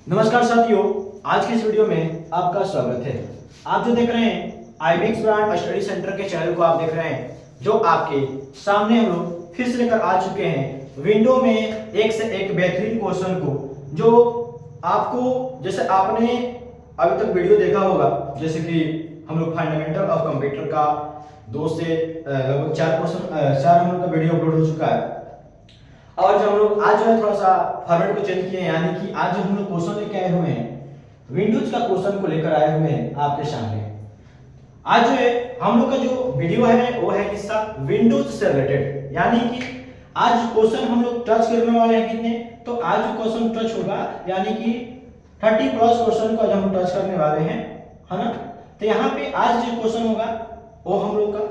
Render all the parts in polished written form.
नमस्कार साथियों, आज की इस वीडियो में आपका स्वागत है। आप जो देख रहे हैं आईबीएक्स ब्रांड स्टडी सेंटर के चैनल को आप देख रहे हैं, जो आपके सामने हम लोग फिर से लेकर आ चुके हैं विंडो में एक से एक बेहतरीन क्वेश्चन को, जो आपको जैसे आपने अभी तक वीडियो देखा होगा, जैसे कि हम लोग फंडामेंटल ऑफ कंप्यूटर का 2 से लगभग 4 क्वेश्चन 4 हम लोग का वीडियो अपलोड हो चुका है। और जो हम लोग आज जो है थोड़ा सा फॉर्मेट को चेंज किए हैं, यानी कि आज जो हम लोग क्वेश्चन लेके आए हुए हैं विंडोज का क्वेश्चन को लेकर आए हुए हैं आपके सामने। आज जो है हम लोग का जो वीडियो है वो है किसका, विंडोज से रिलेटेड, यानी कि आज क्वेश्चन हम लोग टच करने वाले हैं कितने, तो आज जो क्वेश्चन टच होगा यानी कि 30 प्लस क्वेश्चन को आज हम लोग टच करने वाले हैं, है ना। तो यहाँ पे आज जो क्वेश्चन होगा वो हम लोग का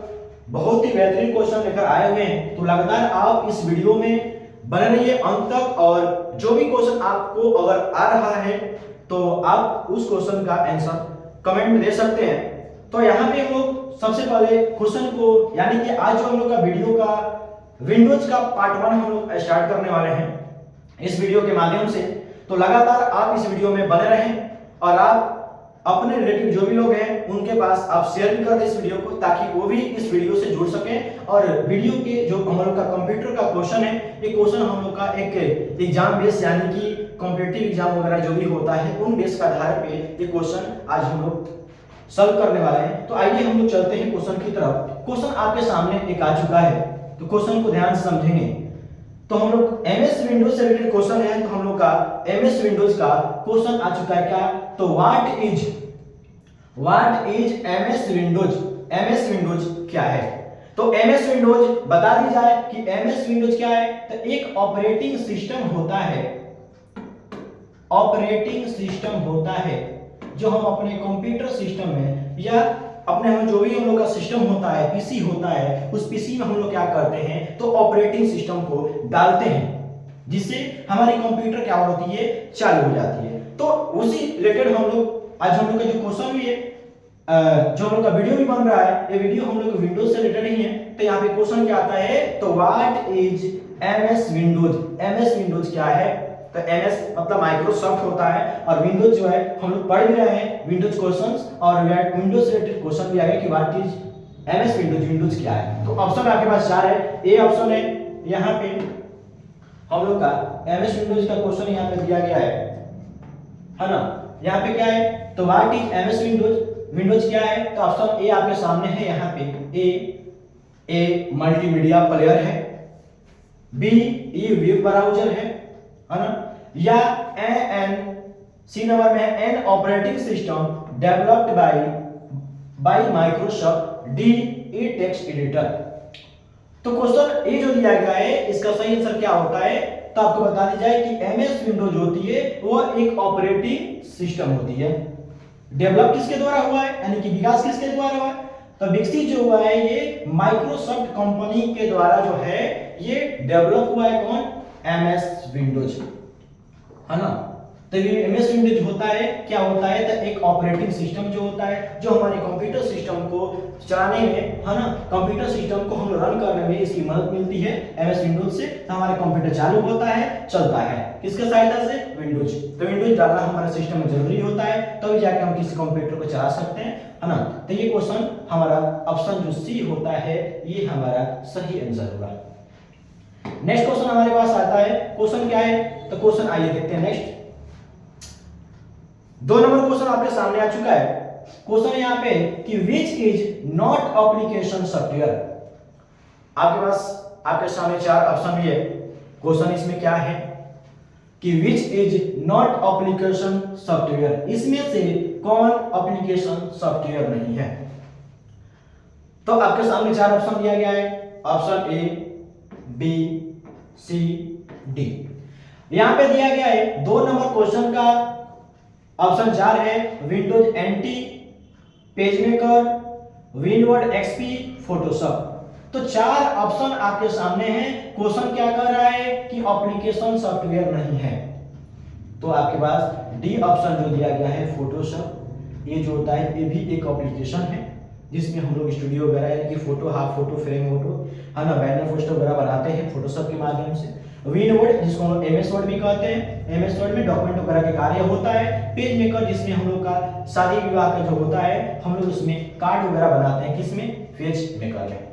बहुत ही बेहतरीन क्वेश्चन लेकर आए हुए हैं। तो लगातार आप इस वीडियो में बने रहिए अंत तक, और जो भी क्वेश्चन आपको अगर आ रहा है तो आप उस क्वेश्चन का आंसर कमेंट में दे सकते हैं। तो यहाँ पे हम लोग सबसे पहले क्वेश्चन को, यानी कि आज जो हम लोग का वीडियो का विंडोज का पार्ट 1 हम लोग स्टार्ट करने वाले हैं इस वीडियो के माध्यम से। तो लगातार आप इस वीडियो में बने रहें और आप अपने रिलेटिव जो भी लोग हैं उनके पास आप शेयर भी कर दें इस वीडियो को, ताकि वो भी इस वीडियो से जुड़ सकें। और वीडियो के जो हम लोग का कंप्यूटर का क्वेश्चन है, ये क्वेश्चन हम लोग का एक एग्जाम बेस, यानी कि कॉम्पिटिटिव एग्जाम वगैरह जो भी होता है उन बेस का आधार पे ये क्वेश्चन आज हम लोग सॉल्व करने वाले हैं। तो आइए हम लोग चलते हैं क्वेश्चन की तरफ। क्वेश्चन आपके सामने एक आ चुका है, तो क्वेश्चन को ध्यान से समझेंगे। तो हम लोग एमएस विंडोज से रिलेटेड क्वेश्चन है, तो हम लोग का एमएस विंडोज का क्वेश्चन आ चुका है क्या, तो what is MS Windows, MS Windows क्या है। तो एमएस विंडोज बता दी जाए कि एमएस विंडोज क्या है, तो एक ऑपरेटिंग सिस्टम होता है, ऑपरेटिंग सिस्टम होता है जो हम अपने कंप्यूटर सिस्टम में या अपने हम जो भी हम लोग का सिस्टम होता है, पीसी होता है, उस पीसी में हम लोग क्या करते हैं, तो ऑपरेटिंग सिस्टम को डालते हैं, जिससे हमारी कंप्यूटर क्या होती है, चालू हो जाती है। तो उसी रिलेटेड हम लोग आज हम लोग का जो क्वेश्चन भी है, जो हम लोग का वीडियो भी बन रहा है, ये वीडियो हम लोग विंडोज से रिलेटेड ही है। तो यहाँ पे क्वेश्चन क्या आता है, तो what is MS Windows, MS Windows क्या है। तो एमएस मतलब माइक्रोसॉफ्ट होता है, और विंडोज जो है हम लोग पढ़ भी रहे हैं विंडोज क्वेश्चंस, और विंडोज रिलेटेड क्वेश्चन भी आ गया कि what is MS Windows, Windows क्या है। तो ऑप्शन आपके पास 4 है। ए ऑप्शन है यहाँ पे हम लोग का एमएस विंडोज का क्वेश्चन यहाँ पे दिया गया है ना। यहाँ पे क्या है, तो what is MS Windows, Windows क्या है। तो ऑप्शन ए आपके सामने है यहाँ पे, ए मल्टीमीडिया प्लेयर है, बी ई वेब ब्राउजर है ना, या एन सी नंबर में है an operating system developed by Microsoft, D E text editor. तो क्वेश्चन ए जो दिया गया है इसका सही आंसर क्या होता है, तो आपको बता दी जाए कि एमएस विंडोज होती है वो एक ऑपरेटिंग सिस्टम होती है। डेवलप किसके द्वारा हुआ है, यानी कि विकास किसके द्वारा हुआ है, तो विकसित जो हुआ है ये माइक्रोसॉफ्ट कंपनी के द्वारा जो है ये डेवलप हुआ है। कौन, एमएस विंडोज, है ना। तो ये एमएस विंडोज होता है, क्या होता है, तो एक ऑपरेटिंग सिस्टम जो होता है जो हमारे कंप्यूटर सिस्टम को चलाने में, है ना, कंप्यूटर सिस्टम को हम रन करने में इसकी मदद मिलती है एमएस विंडोज से। तो हमारे कंप्यूटर चालू होता है, चलता है किसके सहायता से, विंडोज। तो विंडोज डालना हमारे सिस्टम में जरूरी होता है, तभी जाके हम किसी कंप्यूटर को चला सकते हैं, है ना। तो ये क्वेश्चन हमारा ऑप्शन जो सी होता है ये हमारा सही आंसर होगा। नेक्स्ट क्वेश्चन हमारे पास आता है, क्वेश्चन क्या है, तो क्वेश्चन आइए देखते हैं नेक्स्ट। 2 नंबर क्वेश्चन आपके सामने आ चुका है। क्वेश्चन यहाँ पे कि which is not application software. आपके पास आपके सामने 4 ऑप्शन भी है। क्वेश्चन इसमें क्या है कि which is not application software, इसमें से कौन एप्लीकेशन सॉफ्टवेयर नहीं है। तो आपके सामने 4 ऑप्शन दिया गया है, option A, B, C, D. यहां पे दिया गया है 2 नंबर क्वेश्चन का ऑप्शन 4 है Windows NT, PageMaker, WinWord XP, Photoshop. तो 4 ऑप्शन आपके सामने हैं। क्वेश्चन क्या कर रहा है कि एप्लीकेशन सॉफ्टवेयर नहीं है। तो आपके पास डी ऑप्शन जो दिया गया है फोटोशॉप, ये जो होता है ये भी एक एप्लीकेशन है जिसमें हम लोग स्टूडियो वगैरह यानी कि photo, half photo, frame photo, है ना, बैनर पोस्टर वगैरह बनाते हैं फोटोशॉप के माध्यम से। विंडोज जिसको हम लोग एमएस वर्ड भी कहते हैं, एमएस वर्ड में डॉक्यूमेंट वगैरह के कार्य होता है। पेज मेकर जिसमें हम लोग का शादी विवाह का जो होता है हम लोग उसमें कार्ड वगैरह बनाते हैं, किसमें, पेज मेकर में।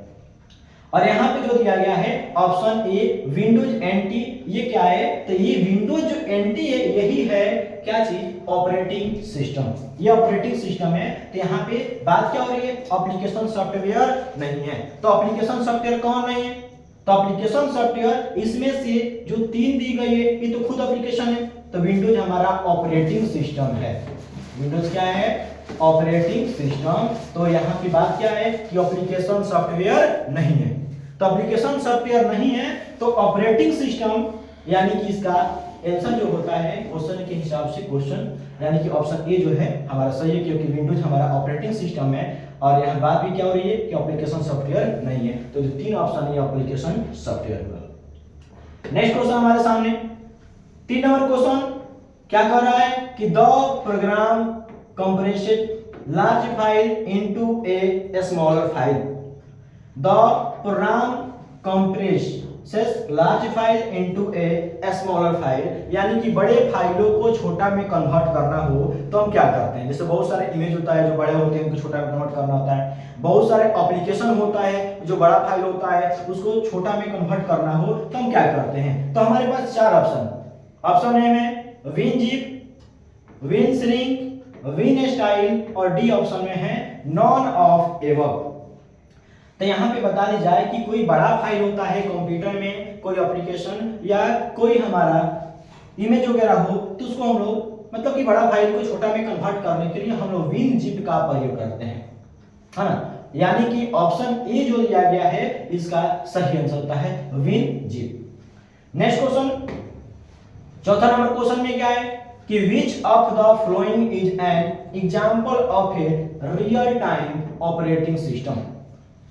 और यहाँ पे जो दिया गया है ऑप्शन ए विंडोज एनटी, ये क्या है, तो ये विंडोज जो एनटी है यही है क्या चीज, ऑपरेटिंग सिस्टम, ये ऑपरेटिंग सिस्टम है। तो यहाँ पे बात क्या हो रही है, एप्लीकेशन सॉफ्टवेयर नहीं है। तो एप्लीकेशन सॉफ्टवेयर कौन नहीं है, तो एप्लीकेशन सॉफ्टवेयर इसमें से जो 3 दी गई है ये तो खुद एप्लीकेशन है। तो विंडोज हमारा ऑपरेटिंग सिस्टम है, विंडोज क्या है, ऑपरेटिंग सिस्टम। तो यहाँ की बात क्या है कि एप्लीकेशन सॉफ्टवेयर नहीं है। तो एप्लीकेशन सॉफ्टवेयर नहीं है तो ऑपरेटिंग सिस्टम, यानी कि इसका आंसर जो होता है क्वेश्चन के हिसाब से क्वेश्चन, यानी कि ऑप्शन ए जो है हमारा सही है, क्योंकि विंडोज हमारा ऑपरेटिंग सिस्टम है। और यहाँ बात भी क्या हो रही है कि एप्लीकेशन सॉफ्टवेयर नहीं है। तो जो 3 ऑप्शन है एप्लीकेशन सॉफ्टवेयर का। नेक्स्ट क्वेश्चन हमारे सामने 3 नंबर क्वेश्चन क्या कह रहा है कि the program compressed large file into a smaller file. The program compresses large file into a smaller file, यानी कि बड़े फाइलों को छोटा में कन्वर्ट करना हो तो हम क्या करते हैं, जैसे बहुत सारे इमेज होता है जो बड़े होते हैं उनको छोटा में कन्वर्ट करना होता है, बहुत सारे एप्लीकेशन होता है जो बड़ा फाइल होता है उसको छोटा में कन्वर्ट करना हो तो हम क्या करते हैं। तो हमारे पास 4 ऑप्शन, ऑप्शन ए में विनजिप, विनश्रिंक, विनस्टाइल और डी ऑप्शन में है नॉन ऑफ एबव। तो यहाँ पे बता दी जाए कि कोई बड़ा फाइल होता है कंप्यूटर में, कोई एप्लीकेशन या कोई हमारा इमेज वगैरह हो तो उसको हम लोग मतलब कि बड़ा फाइल को छोटा में कन्वर्ट करने के लिए हम लोग विनजिप का प्रयोग करते हैं, है ना। यानी कि ऑप्शन ए जो दिया गया है इसका सही आंसर होता है विनजिप। नेक्स्ट क्वेश्चन, चौथा नंबर क्वेश्चन में क्या है कि which of the following is an example of a real time operating system.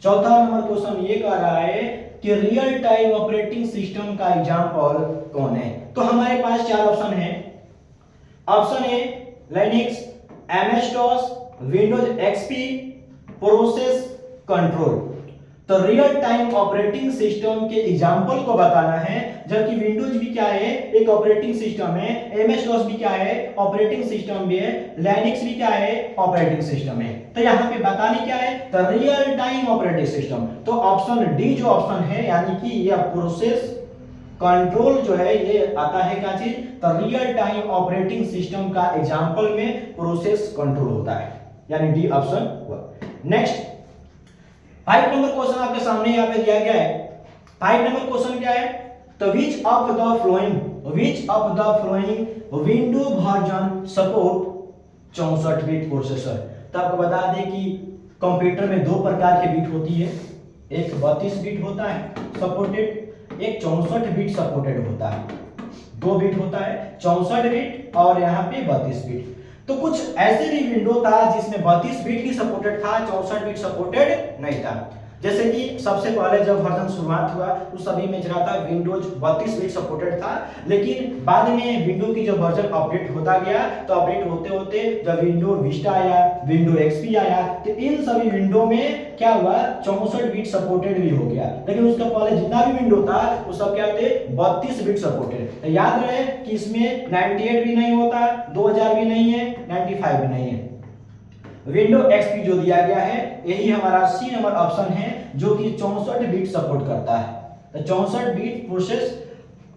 चौथा नंबर क्वेश्चन ये कह रहा है कि रियल टाइम ऑपरेटिंग सिस्टम का एग्जांपल कौन है। तो हमारे पास 4 ऑप्शन है। Option A Linux, MS DOS, Windows XP, process control. तो रियल टाइम ऑपरेटिंग सिस्टम के एग्जांपल को बताना है, जबकि विंडोज भी क्या है एक ऑपरेटिंग सिस्टम है, एमएस डॉस भी क्या है ऑपरेटिंग सिस्टम भी है, लिनक्स भी क्या है ऑपरेटिंग सिस्टम है। तो यहाँ पे बताने क्या है, तो रियल टाइम ऑपरेटिंग सिस्टम। तो ऑप्शन डी जो ऑप्शन है यानी कि ये प्रोसेस कंट्रोल जो है ये आता है क्या चीज, तो रियल टाइम ऑपरेटिंग सिस्टम का एग्जांपल में प्रोसेस कंट्रोल होता है, यानी डी ऑप्शन हुआ। नेक्स्ट 5 नंबर क्वेश्चन आपके सामने यहाँ पे दिया गया है। 5 नंबर क्वेश्चन क्या है, तो विच of the flowing window version support 64 bit processor. तो आपको बता दें कि कंप्यूटर में 2 प्रकार के बिट होती है, एक 32 बिट होता है सपोर्टेड, एक 64 बिट सपोर्टेड होता है। 2 बिट होता है 64 बिट और यहाँ पे 32 बिट। तो कुछ ऐसे भी विंडो था जिसमें 32 बिट ही सपोर्टेड था, 64 बिट सपोर्टेड नहीं था। जैसे कि सबसे पहले जब वर्जन शुरुआत हुआ उस सभी में चला था विंडोज 32 बिट सपोर्टेड था, लेकिन बाद में विंडो की जो वर्जन अपडेट होता गया तो अपडेट होते होते जब विंडो विस्टा आया, विंडो एक्सपी आया, तो इन सभी विंडो में क्या हुआ 64 बिट सपोर्टेड भी हो गया। लेकिन उसका पहले जितना भी विंडो था वो सब क्या थे 32 बिट सपोर्टेड। तो याद रहे कि इसमें 98 भी नहीं होता, 2000 भी नहीं है, 95 भी नहीं है। विंडो एक्सपी जो दिया गया है यही हमारा सी नंबर ऑप्शन है जो कि 64 बिट सपोर्ट करता है। तो 64 बिट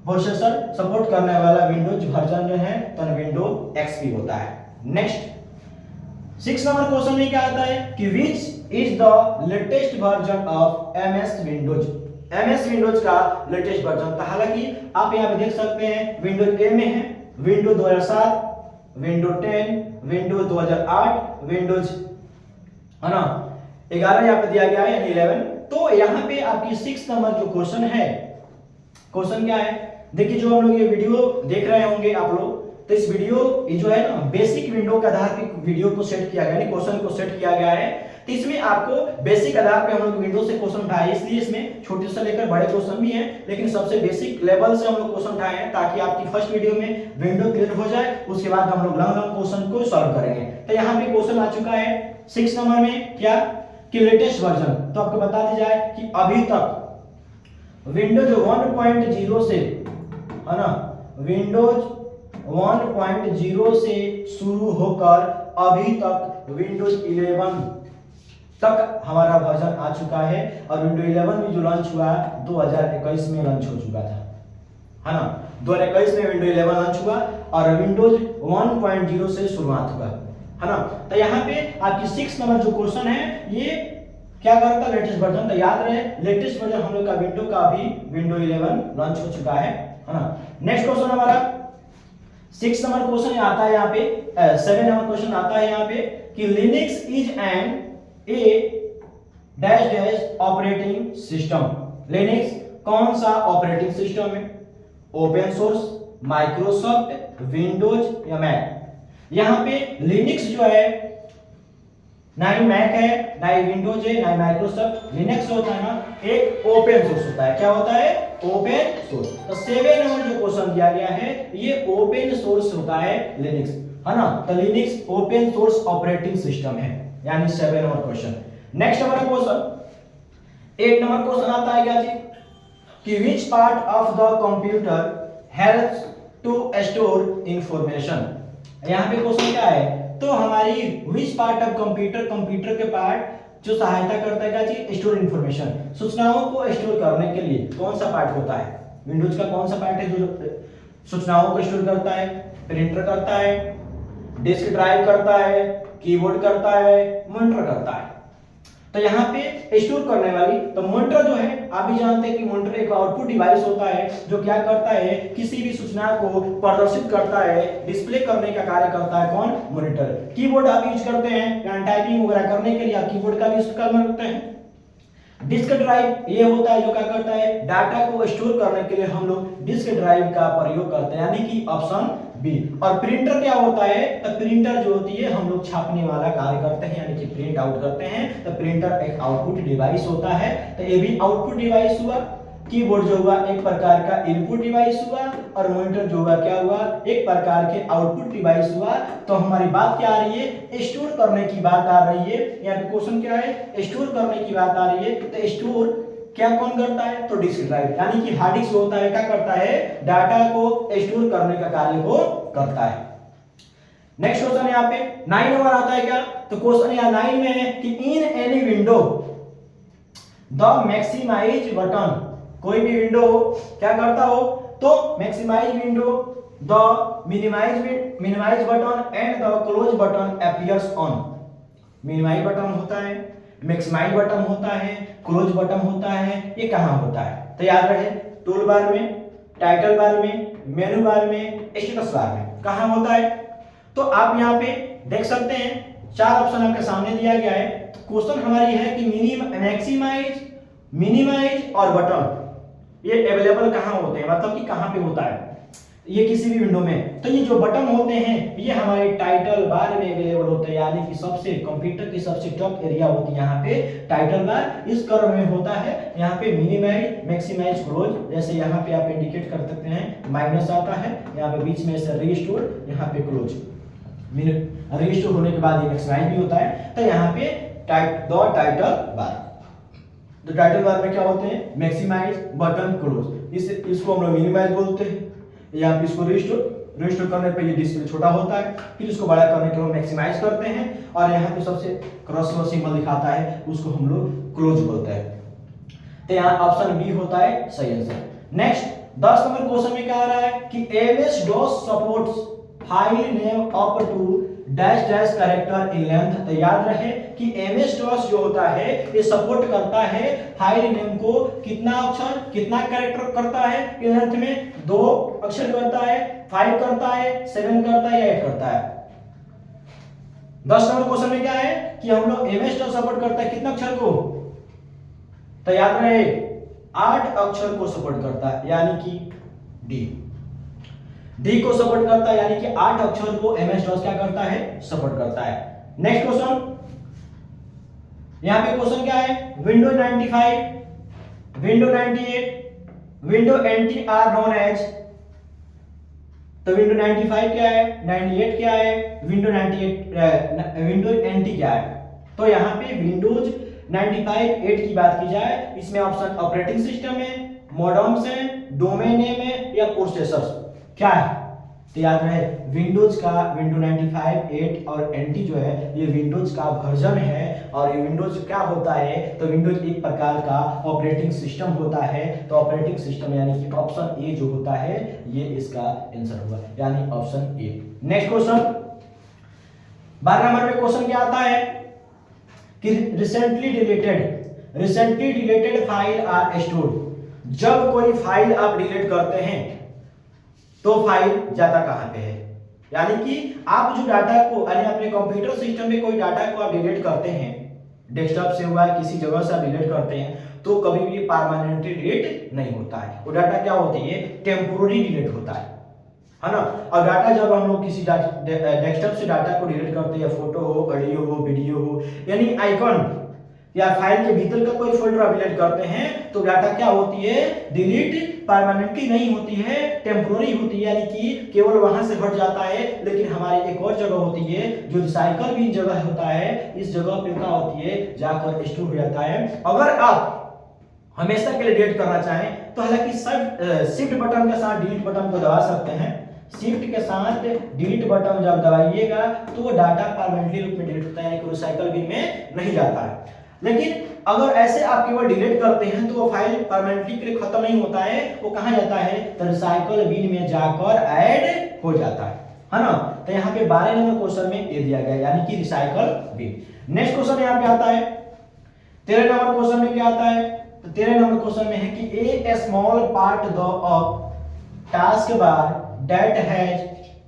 प्रोसेसर सपोर्ट करने वाला विंडोज वर्जन जो है तो विंडो एक्सपी होता है। नेक्स्ट 6 नंबर क्वेश्चन में क्या आता है कि which is the latest version of MS Windows. MS Windows का लेटेस्ट वर्जन था, हालांकि आप यहाँ पे देख सकते हैं विंडोज ए में है विंडो 2007, विंडो 10, विंडो 2008, विंडोज है ना 11 यहाँ पे दिया गया है यानी 11। तो यहाँ पे आपकी 6 नंबर जो क्वेश्चन है, क्वेश्चन क्या है देखिए, जो हम लोग ये वीडियो देख रहे होंगे आप लोग, तो इस वीडियो ये जो है ना बेसिक विंडो के आधार पे वीडियो को सेट किया गया है, क्वेश्चन को सेट किया गया है। तो इसमें आपको बेसिक आधार पे हम लोग विंडो से क्वेश्चन उठाए, इसलिए इसमें छोटे से लेकर बड़े क्वेश्चन भी हैं, लेकिन सबसे बेसिक लेवल से हम लोग क्वेश्चन उठाए हैं ताकि आपकी फर्स्ट वीडियो में विंडो क्लियर हो जाए, उसके बाद हम लोग लॉन्ग लॉन्ग क्वेश्चन को सॉल्व करेंगे। तो यहाँ पे क्वेश्चन आ चुका है 6 नंबर में क्या कि लेटेस्ट वर्जन। तो आपको बता दी जाए कि अभी तक विंडोज 1.0 से है ना, विंडोज 1.0 से शुरू होकर अभी तक विंडोज 11 तक हमारा वर्जन आ चुका है, और विंडोज 11 भी जो लॉन्च हुआ 2021 में लॉन्च हो चुका था, है ना। 2021 में विंडोज 11 लॉन्च हुआ और विंडोज 1.0 से शुरुआत हुआ, है ना। तो यहाँ पे आपकी 6 नंबर जो क्वेश्चन है ये क्या करता है, लेटेस्ट वर्जन। तो याद रहे लेटेस्ट वर्जन हम लोग का विंडो का अभी विंडोज 11 लॉन्च हो चुका है ना। नेक्स्ट क्वेश्चन हमारा 6 नंबर क्वेश्चन आता है यहाँ पे, 7 नंबर क्वेश्चन आता है यहाँ पे कि Linux is an a dash dash operating system. Linux कौन सा ऑपरेटिंग सिस्टम है? ओपन सोर्स, माइक्रोसॉफ्ट, विंडोज या मैक। यहाँ पे लिनक्स जो है ना ही मैक है, ना ही विंडोज है, ना ही माइक्रोसॉफ्ट। लिनक्स होता है ना एक ओपन सोर्स होता है। क्या होता है? Open source. तो 7 नंबर जो क्वेश्चन दिया गया है ये ओपन सोर्स होता है लिनक्स, है ना। तो Linux open source operating system है, यानी 7 नंबर क्वेश्चन। नेक्स्ट हमारा क्वेश्चन 8 नंबर क्वेश्चन आता है क्या चीज कि which part of the computer helps to store information. यहाँ पे क्वेश्चन क्या है, तो हमारी which part of computer, computer के पार्ट जो सहायता करता है क्या चीज, स्टोर इंफॉर्मेशन, सूचनाओं को स्टोर करने के लिए कौन सा पार्ट होता है? विंडोज का कौन सा पार्ट है जो सूचनाओं को स्टोर करता है? प्रिंटर करता है, डिस्क ड्राइव करता है, कीबोर्ड करता है, मॉनिटर करता है। तो यहाँ पे स्टोर करने वाली, तो मॉनिटर जो है आप भी जानते हैं कि मॉनिटर एक आउटपुट डिवाइस होता है जो क्या करता है, किसी भी सूचना को प्रदर्शित करता है, डिस्प्ले करने का कार्य करता है। कौन? मॉनिटर। कीबोर्ड आप यूज करते हैं यानी टाइपिंग वगैरह करने के लिए आप कीबोर्ड का भी इस्तेमाल करते हैं। डिस्क ड्राइव ये होता है जो क्या करता है, डाटा को स्टोर करने के लिए हम लोग डिस्क ड्राइव का प्रयोग करते हैं, यानी कि ऑप्शन बी। और प्रिंटर क्या होता है, तो प्रिंटर जो होती है हम लोग छापने वाला कार्य करते हैं, यानी कि प्रिंट आउट करते हैं। तो प्रिंटर एक आउटपुट डिवाइस होता है, तो ये भी आउटपुट डिवाइस हुआ। कीबोर्ड जो हुआ एक प्रकार का इनपुट डिवाइस हुआ, और मॉनिटर जो हुआ क्या हुआ, एक प्रकार के आउटपुट डिवाइस हुआ। तो हमारी बात क्या आ रही है, स्टोर करने की बात आ रही है। यहाँ पे क्वेश्चन क्या है, स्टोर करने की बात आ रही है। तो स्टोर क्या कौन करता है, तो डिस्क ड्राइव, यानी कि हार्ड डिस्क होता है क्या करता है, डाटा को स्टोर करने का कार्य को करता है। नेक्स्ट क्वेश्चन यहाँ पे 9 नंबर आता है क्या, तो क्वेश्चन यहाँ 9 में है कि in any window the maximize button, कोई भी विंडो क्या करता हो, तो maximize window the minimize button and the close button appears on. Minimize button होता है, मैक्सिमाइज बटन होता है, क्लोज बटन होता है, ये कहां होता है? तो याद रहे टूल बार में, टाइटल बार में, मेनू बार में, स्टेटस बार में कहां होता है? तो आप यहां पे देख सकते हैं 4 ऑप्शन आपके सामने दिया गया है। तो क्वेश्चन हमारी है कि मैक्सिमाइज, मिनिमाइज और बटन ये अवेलेबल कहां होते हैं, मतलब कि कहां पे होता है ये किसी भी विंडो में। तो ये जो बटन होते हैं ये हमारे टाइटल बार में अवेलेबल होते हैं, यानी कि सबसे कंप्यूटर की सबसे टॉप एरिया होती है यहाँ पे टाइटल बार, इस क्रम में होता है। यहाँ पे मिनिमाइज, मैक्सिमाइज, क्लोज, जैसे यहाँ पे आप इंडिकेट कर सकते हैं माइनस आता है, यहाँ पे बीच में से रीस्टोर, यहाँ पे क्लोज। रीस्टोर होने के बाद ये मैक्सिमाइज भी होता है। तो यहाँ पे टाइटल बार, तो टाइटल बार में क्या होते हैं, मैक्सिमाइज, बटन, क्लोज। इसको हम लोग मिनिमाइज बोलते हैं। यहाँ पे इसको रिस्टोर करने पे ये डिस्प्ले छोटा होता है, फिर इसको बड़ा करने के लिए मैक्सिमाइज करते हैं, और यहाँ पे सबसे क्रॉस सिंबल दिखाता है उसको हम लोग क्लोज बोलते हैं। तो यहाँ ऑप्शन बी होता है सही आंसर। नेक्स्ट 10 नंबर क्वेश्चन में क्या आ रहा है कि MS-DOS supports file name up to dash dash character in length. तो याद रहे कि MS-DOS जो होता है ये सपोर्ट करता है फाइल नेम को कितना अक्षर, कितना कैरेक्टर करता है इन लेंथ में, 2 अक्षर करता है, 5 करता है, 7 करता है या 8 करता है। 10 नंबर क्वेश्चन में क्या है कि हम लोग MS-DOS सपोर्ट करता है कितना अक्षर को, तो याद रहे 8 अक्षर को सपोर्ट करता है, यानी कि डी को सपोर्ट करता है, यानी कि 8 अक्षर को MS-DOS क्या करता है, सपोर्ट करता है। नेक्स्ट क्वेश्चन, यहां पे क्वेश्चन क्या है, Windows 95, window 98, window NT are known as. तो विंडो 95 क्या है, 98 क्या है, विंडो 98 विंडो NT क्या है? तो यहाँ पे विंडोज 95 8 की बात की जाए, इसमें ऑप्शन ऑपरेटिंग सिस्टम है, मॉडर्म्स है, डोमेन नेम है, या प्रोसेसर क्या है? तो याद रहे विंडोज का विंडो 95, 8 और NT जो है ये विंडोज का वर्जन है। और ये विंडोज क्या होता है? तो विंडोज एक प्रकार का ऑपरेटिंग सिस्टम होता है। तो ऑपरेटिंग सिस्टम यानी कि ऑप्शन ए जो होता है ये इसका आंसर होगा, यानी option A. Next question 12 number में क्वेश्चन क्या आता है कि recently deleted file are stored. जब कोई फाइल आप डिलीट करते हैं तो फाइल जाता कहां पे है? यानी कि आप जो डाटा को यानी अपने कंप्यूटर सिस्टम में कोई डाटा को आप डिलीट करते हैं, डेस्कटॉप से हुआ किसी जगह से आप डिलीट करते हैं, तो कभी भी परमानेंटली डिलीट नहीं होता है। वो डाटा क्या होती है? टेम्पोररी डिलीट होता है ना। और डाटा जब हम लोग किसी डेस्कटॉप से डाटा को डिलीट करते हैं, फोटो हो, ऑडियो हो, वीडियो हो, यानी आइकन या फाइल के भीतर का कोई फोल्डर आप डिलीट करते हैं तो डाटा क्या होती है? डिलीट परमानेंटली नहीं होती है, टेम्पोररी होती है, यानी कि केवल वहां से हट जाता है। लेकिन हमारी एक और जगह होती है जो रिसाइकल बिन जगह होता है, इस जगह पे क्या होती है? जाकर स्टोर हो जाता है। अगर आप हमेशा के लिए डिलीट करना चाहें तो हालांकि शिफ्ट बटन के साथ डिलीट बटन को दबा सकते हैं। शिफ्ट के साथ डिलीट बटन जब दबाइएगा तो वो डाटा परमानेंटली रूप में डिलीट होता है, यानी कि रिसाइकल बिन में नहीं जाता है। लेकिन अगर ऐसे आप केवल डिलीट करते हैं तो वो फाइल परमानेंटली के लिए खत्म नहीं होता है, वो कहां जाता है? तो रिसाइकल बिन में जाकर ऐड हो जाता है ना। तो यहाँ पे 12 नंबर क्वेश्चन में ये दिया गया, यानी कि रिसाइकल बिन। नेक्स्ट क्वेश्चन यहाँ पे आता है 13 नंबर क्वेश्चन में क्या आता है? तो 13 नंबर क्वेश्चन में है कि a small part of taskbar that has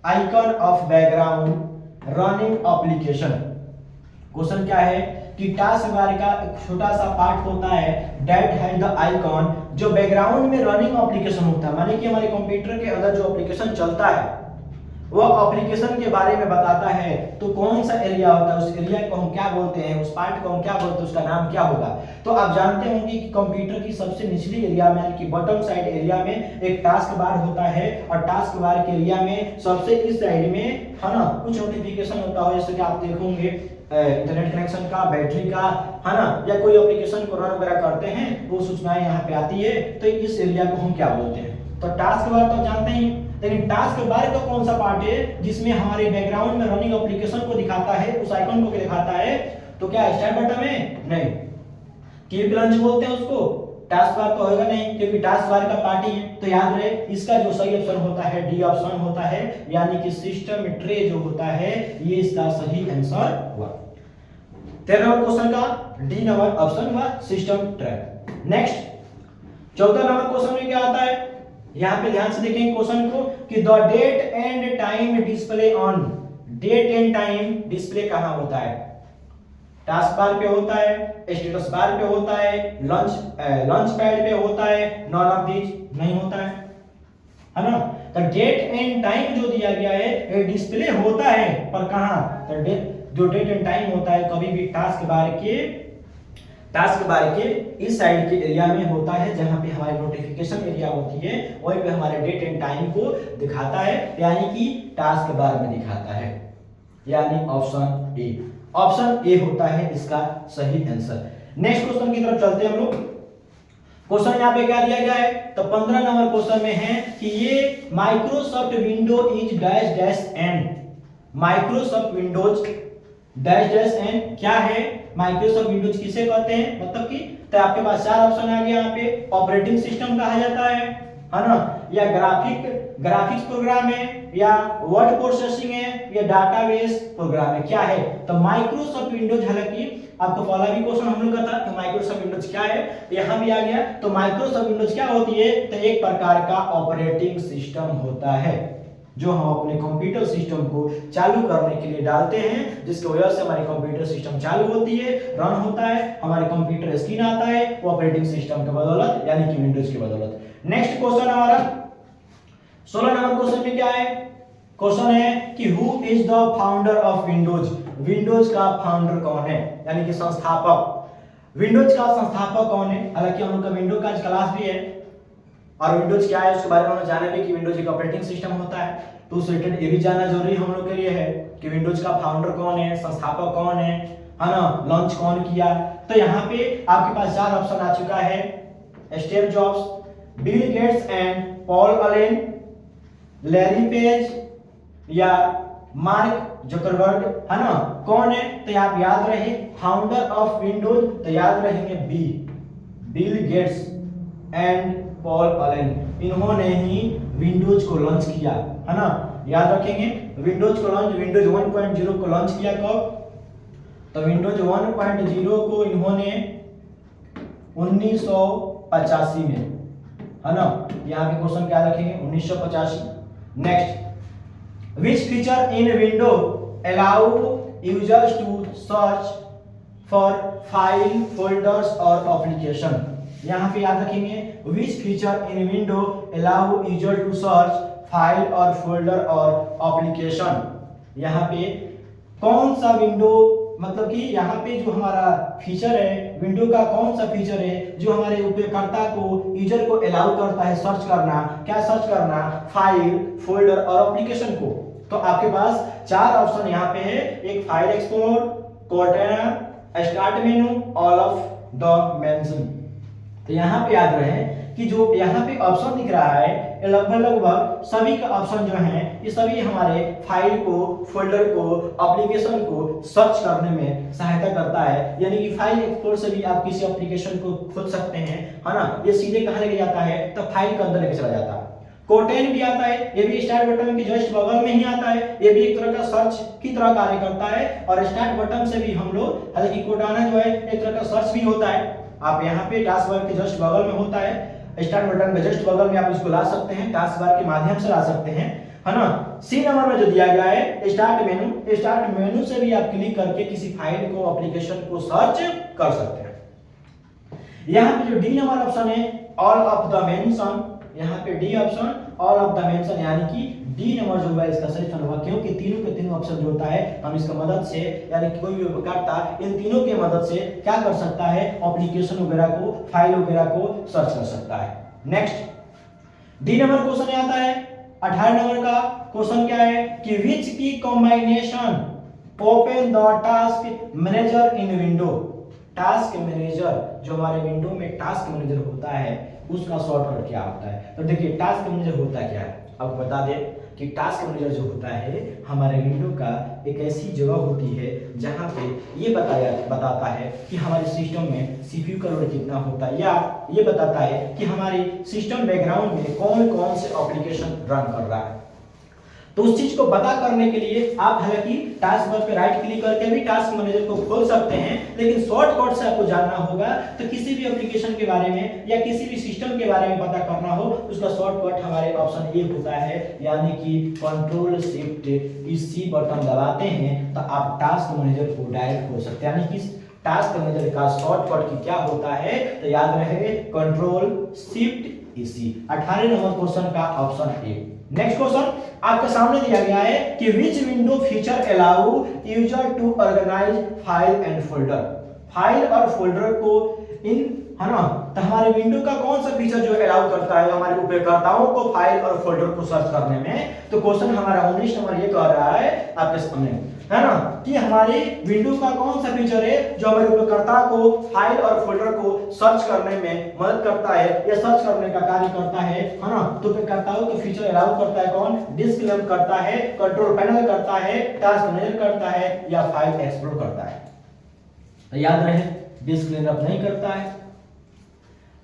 icon of background running application. Question क्या है कि टास्क बार का एक छोटा सा पार्ट होता है दैट हैज द आइकन, जो बैकग्राउंड में रनिंग एप्लीकेशन होता है, माने कि हमारे कंप्यूटर के अंदर जो एप्लीकेशन चलता है वो एप्लीकेशन के बारे में बताता है। तो कौन सा एरिया होता है, उस एरिया को हम क्या बोलते हैं, उस पार्ट को हम क्या बोलते हैं, उसका नाम क्या होगा? तो आप जानते होंगे कि कंप्यूटर की सबसे निचली एरिया में यानी कि बॉटम साइड एरिया में एक टास्क बार होता है, और टास्क बार के एरिया में सबसे इस साइड में है ना कुछ नोटिफिकेशन होता है, जैसे कि आप देखोगे इंटरनेट कनेक्शन का, बैटरी का, है ना, या कोई एप्लीकेशन को रन वगैरह करते हैं वो सूचनाएं यहाँ पे आती है। तो इस एरिया को हम क्या बोलते हैं? तो टास्क बार तो जानते ही, लेकिन टास्क बार का कौन सा पार्ट है जिसमें हमारे बैकग्राउंड में रनिंग एप्लीकेशन को दिखाता है, उस आइकन को दिखाता है? तो क्या स्टार्ट बटन है? नहीं। क्विक लॉन्च बोलते हैं उसको? टास्क बार तो होगा नहीं, क्योंकि टास्क बार का पार्ट ही है। तो याद रहे इसका जो सही ऑप्शन होता है डी ऑप्शन होता है, यानी कि सिस्टम ट्रे जो होता है ये इसका सही आंसर हुआ। 13 नंबर क्वेश्चन का डी नंबर ऑप्शन हुआ system tray. Next 14 number question में क्या आता है? यहां पे ध्यान से देखेंगे क्वेश्चन को कि the date and time display on. Date and time display कहां होता है? टास्क बार पे होता है, स्टेटस बार पे होता है, लंच पैड पे होता है, नॉन ऑफ दीज नहीं होता है ना। तो डेट एंड टाइम जो दिया गया है ये डिस्प्ले होता है, पर कहां? तो जो डेट एंड टाइम होता है कभी भी टास्क बार के इस साइड के एरिया में होता है, जहां पे हमारी नोटिफिकेशन एरिया होती है वहीं पे हमारे डेट एंड टाइम को दिखाता है, यानी कि टास्क बार में दिखाता है, यानी ऑप्शन ए। ऑप्शन ए होता है इसका सही आंसर। नेक्स्ट क्वेश्चन की तरफ चलते हैं हम लोग। क्वेश्चन यहाँ पे क्या दिया गया है? तो 15 नंबर क्वेश्चन में है कि ये Microsoft window is dash dash an. Microsoft Windows dash dash an क्या है? माइक्रोसॉफ्ट विंडोज किसे कहते हैं? मतलब कि तो आपके पास चार ऑप्शन आ गए यहाँ पे। ऑपरेटिंग सिस्टम कहा जाता है ना, या ग्राफिक्स प्रोग्राम है, या वर्ड प्रोसेसिंग है, या डाटाबेस प्रोग्राम है, क्या है? तो माइक्रोसॉफ्ट विंडोज, हालांकि आपको पहला भी क्वेश्चन हम लोग का था कि माइक्रोसॉफ्ट विंडोज क्या है, यहाँ भी आ गया। तो माइक्रोसॉफ्ट विंडोज क्या होती है? तो एक प्रकार का ऑपरेटिंग सिस्टम होता है जो हम अपने कंप्यूटर सिस्टम को चालू करने के लिए डालते हैं, जिसकी वजह से हमारी कंप्यूटर सिस्टम चालू होती है, रन होता है, हमारे कंप्यूटर स्क्रीन आता है, वो ऑपरेटिंग सिस्टम की बदौलत, यानी कि विंडोज की बदौलत। नेक्स्ट क्वेश्चन हमारा 16 नंबर क्वेश्चन में क्या है? क्वेश्चन है कि who is the founder of Windows. Windows का फाउंडर कौन है, यानी कि संस्थापक। विंडोज का संस्थापक कौन है? हालांकि हम लोग का विंडोज का क्लास भी है, और विंडोज क्या है उसके बारे में हमने जाना भी कि विंडोज एक ऑपरेटिंग सिस्टम होता है, तो उस रिलेटेड ये भी जानना जरूरी हम लोग के लिए है कि विंडोज का फाउंडर कौन है, संस्थापक कौन है ना, लॉन्च कौन किया। तो यहाँ पे आपके पास चार ऑप्शन आ चुका है, Steve Jobs, Bill Gates and Paul Allen, Larry Page या मार्क जुकरबर्ग, है ना? कौन है? तो आप याद रहे फाउंडर ऑफ विंडोज, तो याद रहेंगे बिल गेट्स एंड पॉल अलेन। इन्होंने ही विंडोज को लॉन्च किया, है ना? याद रखेंगे विंडोज को लॉन्च, विंडोज 1.0 को लॉन्च किया कब? तो विंडोज 1.0 को इन्होंने 1985 में, है ना? यहाँ पे क्वेश्चन क्या रखेंगे? 1985। Next, which feature in window allow users to search for file, folders और application? यहाँ पे याद रखेंगे which feature in window allow user to search file और folder और application? यहाँ पे कौन सा विंडो, मतलब कि यहाँ पे जो हमारा फीचर है विंडो का, कौन सा फीचर है जो हमारे उपयोगकर्ता को, यूजर को अलाउ करता है सर्च करना? क्या सर्च करना? फाइल, फोल्डर और एप्लीकेशन को। तो आपके पास चार ऑप्शन यहाँ पे है, एक file explore, container, start menu, all of the mention. तो यहाँ पे याद रहे कि जो यहाँ पे ऑप्शन दिख रहा है लगभग सभी का ऑप्शन जो है ये सभी हमारे फाइल को, फोल्डर को, एप्लीकेशन को सर्च करने में सहायता करता है। यानी कि फाइल एक्सप्लोर से भी आप किसी एप्लीकेशन को खोल सकते हैं, है ना? ये सीधे कहाँ लेके जाता है? तो फाइल के अंदर लेके चला जाता है। कोटेन भी आता है, ये भी स्टार्ट बटन के जस्ट बगल में ही आता है, ये भी एक तरह का सर्च की तरह कार्य करता है। और स्टार्ट बटन से भी हम लोग, हालांकि कोटाना जो है एक तरह का सर्च भी होता है। आप यहाँ पे टास्क बार के जस्ट बगल में होता है, स्टार्ट बटन के जस्ट बगल में आप इसको ला सकते हैं, टास्क बार के माध्यम से ला सकते हैं, है ना? सी नंबर में जो दिया गया है स्टार्ट मेनू से भी आप क्लिक करके किसी फाइल को, एप्लीकेशन को सर्च कर सकते हैं। यहाँ पे जो डी नंबर ऑप्शन है ऑल ऑफ द मेंशन, यहाँ पे D option all of the mention, यानी कि डी नंबर जो है इसका सही होगा, क्योंकि तीनों के तीनों ऑप्शन जो होता है हम इसका मदद से, यानी कि कोई भी उपयोगकर्ता इन तीनों के मदद से क्या कर सकता है? एप्लीकेशन वगैरह को, फाइल वगैरह को सर्च कर सकता है। नेक्स्ट डी नंबर क्वेश्चन आता है 18 नंबर का क्वेश्चन क्या है कि विच की combination open the task manager in window. Task manager जो हमारे विंडो में टास्क मैनेजर होता है उसका शॉर्टकट क्या होता है? तो देखिए टास्क मैनेजर होता क्या है, आपको बता दें कि टास्क मैनेजर जो होता है हमारे विंडो का एक ऐसी जगह होती है जहां पे ये बताता है कि हमारे सिस्टम में सीपीयू का लोड कितना होता है, या ये बताता है कि हमारे सिस्टम बैकग्राउंड में कौन कौन से एप्लीकेशन रन कर रहा है। तो उस चीज को पता करने के लिए आप हालांकि टास्क बार पे राइट क्लिक करके भी टास्क मैनेजर को खोल सकते हैं, लेकिन शॉर्टकट से आपको जानना होगा। तो किसी भी एप्लीकेशन के बारे में या किसी भी सिस्टम के बारे में पता करना हो उसका शॉर्टकट हमारे ऑप्शन ए होता है, यानी कि कंट्रोल शिफ्ट सी बटन दबाते हैं तो आप टास्क मैनेजर को डायरेक्ट खोल सकते हैं। यानी कि टास्क मैनेजर का शॉर्टकट की क्या होता है? तो याद रहे control shift C. 18 number question का ऑप्शन ए। नेक्स्ट क्वेश्चन आपके सामने दिया गया है कि which window feature allow user to organize file and folder. File और फोल्डर को इन, है ना? तो हमारे विंडो का कौन सा फीचर जो अलाउ करता है हमारे उपयोगकर्ताओं को फाइल और फोल्डर को सर्च करने में? तो क्वेश्चन हमारा 19 नंबर ये कह रहा है आपके सामने, है ना, कि हमारे विंडो का कौन सा फीचर है जो हमारे उपयोगकर्ता को फाइल और फोल्डर को सर्च करने में मदद करता है या सर्च करने का कार्य करता है ना? तो उपयोगकर्ताओं के फीचर अलाउ करता है कौन? डिस्क लैम्प करता है, कंट्रोल पैनल करता है, टास्क मैनेजर करता है या फाइल एक्सप्लोर करता है। तो याद रहे डिस्क लैम्प नहीं करता है,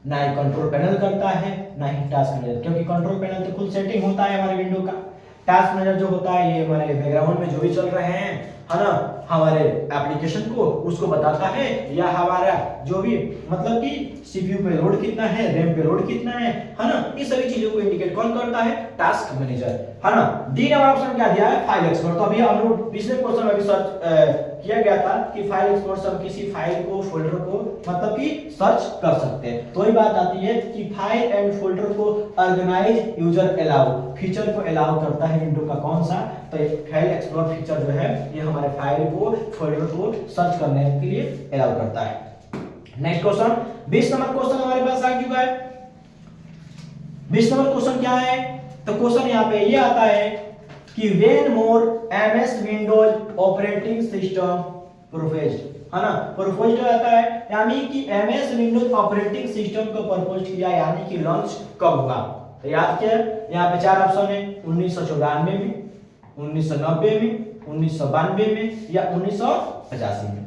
ना ही कंट्रोल पैनल करता है, ना ही टास्क मैनेजर, क्योंकि कंट्रोल पैनल तो खुद सेटिंग होता है हमारे विंडो का। टास्क मैनेजर जो होता है ये हमारे बैकग्राउंड में जो भी चल रहे हैं, है ना, हमारे एप्लीकेशन को उसको बताता है, या हमारा जो भी मतलब कि सीपीयू पे लोड कितना है, रैम पे लोड कितना है ना, ये सभी चीजों को इंडिकेट कौन करता है? टास्क मैनेजर, है ना। डी नंबर ऑप्शन क्या दिया है? File explore. तो अभी हम लोग पिछले क्वेश्चन में भी सर्च किया गया था कि फाइल एक्सप्लोर से हम किसी फाइल को, फोल्डर को मतलब कि सर्च कर सकते हैं। तो ये बात आती है कि फाइल एंड फोल्डर को ऑर्गेनाइज यूजर अलाउ फीचर को अलाउ करता है विंडो का कौन सा? तो फाइल एक्सप्लोर फीचर जो है ये हमारे फाइल को, फोल्डर को सर्च करने के लिए अलाउ करता है। नेक्स्ट क्वेश्चन 20 नंबर क्वेश्चन हमारे पास आ चुका है। 20 नंबर क्वेश्चन क्या है? तो क्वेश्चन यहाँ पे ये आता है कि when more MS Windows operating system proposed, है ना, प्रोपोज्ड आता है यानी कि एमएस विंडोज ऑपरेटिंग सिस्टम को प्रपोज किया, यानी कि लॉन्च कब होगा? तो याद किया, यहाँ पे 4 ऑप्शन है, 1994 में, 1990 में, 1992 में या 1985 में।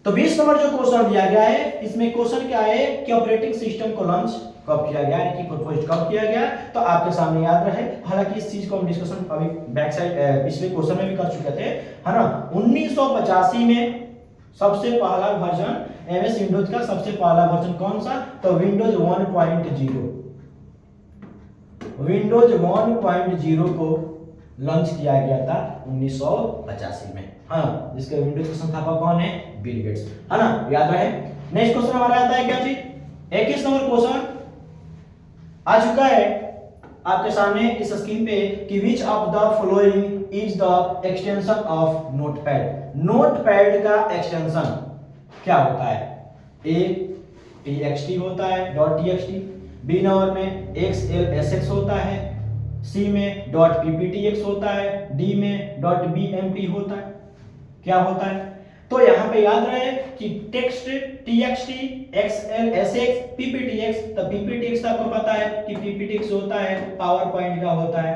तो 20 नंबर जो क्वेश्चन दिया गया है, इसमें क्वेश्चन क्या है कि ऑपरेटिंग सिस्टम को लॉन्च कब किया गया, यानी कि प्रपोज कब किया गया, तो आपके सामने याद रहे। हालांकि इस चीज को हम डिस्कशन अभी बैक साइड पिछले क्वेश्चन में भी कर चुके थे, है ना। 1985 में सबसे पहला वर्जन एमएस विंडोज का सबसे पहला वर्जन कौन सा, तो विंडोज 1.0, विंडोज 1.0 को लॉन्च किया गया था 1985 में, हाँ, जिसके विंडोज का संस्थापक कौन है, बिल गेट्स, है ना, याद रहे। नेक्स्ट क्वेश्चन हमारा आता है क्या जी, 21 नंबर क्वेश्चन आ चुका है आपके सामने इस स्क्रीन पे कि which of the following is the extension of notepad. Notepad का एक्सटेंशन क्या होता है, ए txt होता है .txt, बी नंबर में xlsx होता है, सी में .pptx होता है, डी में .bmp होता है, क्या होता है। तो यहाँ पे याद रहे कि टेक्स्ट txt, xlsx, pptx, तो pptx आपको पता है कि pptx होता है पावर पॉइंट का होता है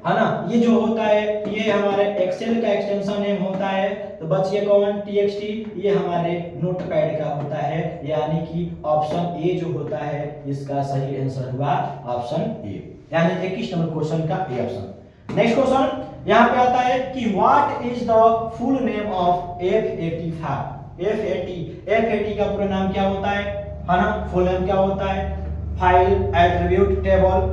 ना। ये जो होता है ये हमारे एक्सेल का एक्सटेंशन नेम होता है। तो बच गया कौन, txt, ये हमारे नोटपैड का होता है, यानी कि ऑप्शन ए जो होता है इसका सही आंसर हुआ ऑप्शन ए, यानी 21 नंबर क्वेश्चन का ए ऑप्शन। नेक्स्ट क्वेश्चन यहाँ पे आता है कि what is the full name of F85। F80 का पूरा नाम क्या होता है ना, फुल नेम क्या होता है, file attribute table,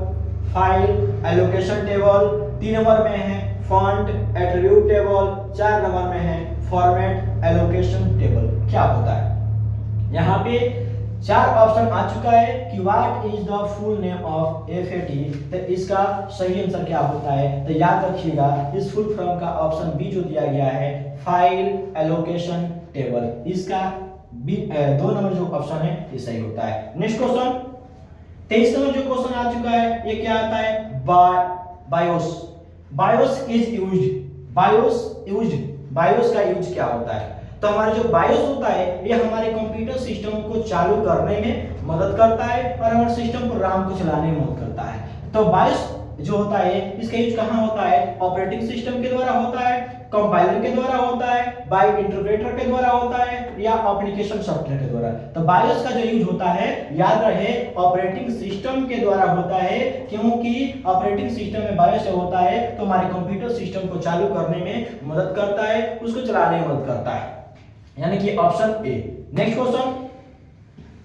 file allocation table, 3 number में है फॉन्ट एट्रीब्यूट टेबल, 4 नंबर में है फॉर्मेट एलोकेशन टेबल, क्या होता है। यहाँ पे 4 ऑप्शन आ चुका है कि what is the full name of F80, तो इसका सही आंसर क्या होता है, तो याद रखिएगा इस फुल फॉर्म का ऑप्शन बी जो दिया गया है फाइल एलोकेशन टेबल, इसका बी 2 नंबर जो ऑप्शन है ये सही होता है। नेक्स्ट क्वेश्चन 23 नंबर जो क्वेश्चन आ चुका है ये क्या आता है, BIOS. BIOS is used, BIOS का यूज क्या होता है, तो हमारा जो बायोस होता है ये हमारे कंप्यूटर सिस्टम को चालू करने में मदद करता है और हमारे सिस्टम प्रोग्राम को चलाने में मदद करता है। तो बायोस जो होता है इसका यूज कहाँ होता है, ऑपरेटिंग सिस्टम के द्वारा होता है, कंपाइलर के द्वारा होता है, बाय इंटरप्रेटर के द्वारा होता है या एप्लीकेशन सॉफ्टवेयर के द्वारा। तो बायोस का जो यूज होता है याद रहे ऑपरेटिंग सिस्टम के द्वारा होता है, क्योंकि ऑपरेटिंग सिस्टम में बायोस होता है तो हमारे कंप्यूटर सिस्टम को चालू करने में मदद करता है, उसको चलाने में मदद करता है, यानी कि ऑप्शन ए। नेक्स्ट क्वेश्चन